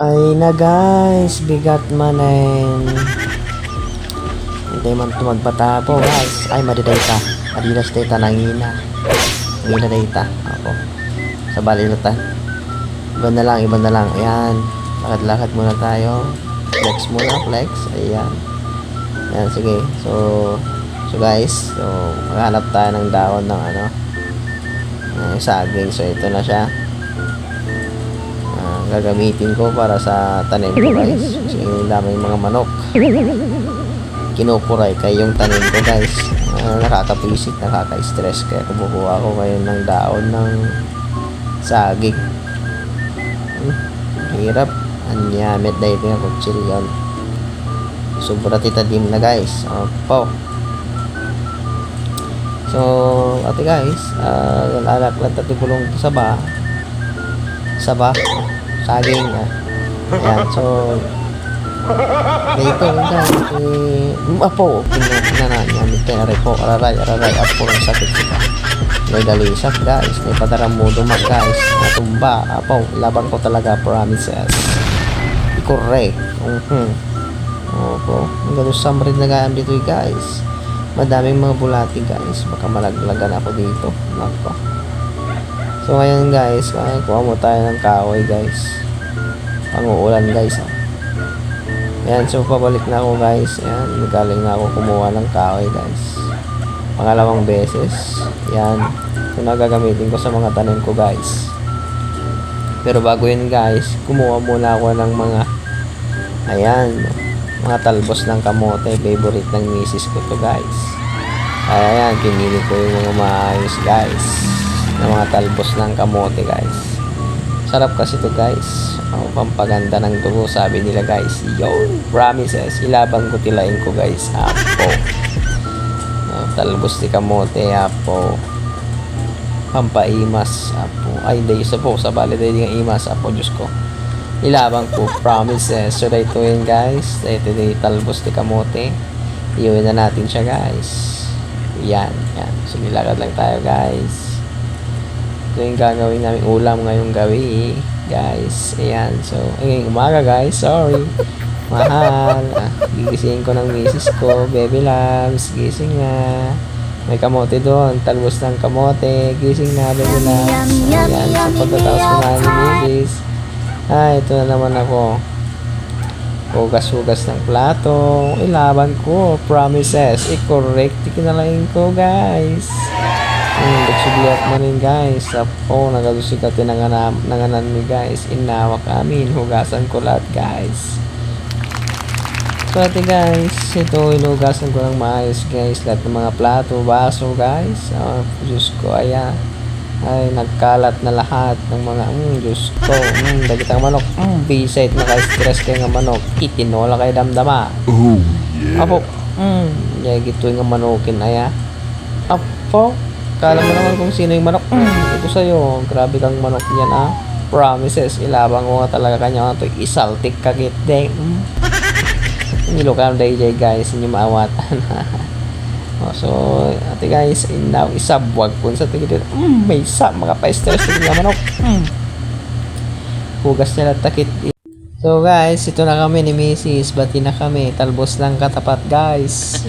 Ay na guys, bigat manen. Hindi man tumagbata po guys. Ay madidayta. Adidas data nangina. Nangina data. Ako. Sa balilutan. Iba na lang, iba na lang. Ayan. Lakad-lakad muna tayo. Flex muna, flex. Ayan. Ayan, sige. So guys, so maghanap tayo ng dahon ng ano. Saging. So ito na siya. Gagamitin ko para sa tanim ko guys. Kasi daming mga manok. Kinukuray kayo yung tanim ko guys. Nakakapisit, nakaka-stress. Kaya kumukuha ko ngayon ng daon ng saging. Hirap. Anyamit na ito yung kutsilyon. Sobra titadim na guys. Opo. So, ate guys, lalak lang tatipulong sa ba. Saging. Ayan, so dito guys, apo, pinananyamit tayo repo, araray, apo ng sakit sila. May dalisap guys, may pataramudo mag guys, natumba, apo, laban ko talaga, promises. I-correct. Opo, ang ganun summer na gayam dito guys. Madaming mga bulati guys, baka malaglagan ako dito. Nako. So ngayon guys, kuha mo tayo ng kahoy guys. Panguulan guys. Ayan, so pabalik na ako guys. Ayan, galing na ako kumuha ng kahoy guys. Pangalawang beses. Ayan, ito na gagamitin ko sa mga tanim ko guys. Pero bago yun guys, kumuha muna ako ng mga mga talbos ng kamote. Favorite ng misis ko to guys. Ayan, pinili ko yung mga maayos guys, ng mga talbos ng kamote guys. Sarap kasi to guys. Pampaganda ng dugo sabi nila guys. Yun, promises. Ilaban ko tilain ko guys. Apo. Talbos ni kamote. Apo. Pampaimas. Apo. Ay hindi isa po. Sa bali tayo ng imas. Apo Diyos ko. Ilaban ko. Promises. So dito yun guys. Dito yung talbos ni kamote. Iuwi na natin siya guys. Yan. So nilakad lang tayo guys. Ito yung gagawin namin ulam ngayong gabi guys. Ayan, so umaga guys, sorry mahal. Gigisingin ko ng misis ko, baby loves, gising na, may kamote doon, talbos ng kamote, gising na baby loves. Ayan, so pagkatapos kumain ni misis, ito na naman ako, hugas-hugas ng plato, ilaban ko, promises, i-correct, kinalain ko guys. Nagsubliat mo rin guys. Apo, nagalusikat yung nanganan mi guys. Inawak amin. Hugasan ko lahat guys. So ate guys, ito inugasan ko ng maayos guys. Lahat ng mga plato, baso guys. Diyos ko, ayan. Ay, nagkalat na lahat ng mga, Diyos ko. Dagit ang manok. Bisait, naka-stress kayo ng manok. Itinola kayo damdama. Oh, yeah. Apo, gito yung manokin, ayan. Apo, kala mo naman kung sino yung manok. Ito sa'yo. Grabe kang manok yan, Promises. Ilabang ko nga talaga kanya. Ito, isaltik kakit deng. Nilo ka ng DJ guys. Hindi maawatan. So, ate guys, now isabwag po sa tigil. May mga pa-stress tigil na manok. Hugas nila takit. So guys, ito na kami ni Mrs. Bati na kami. Talbos lang katapat guys.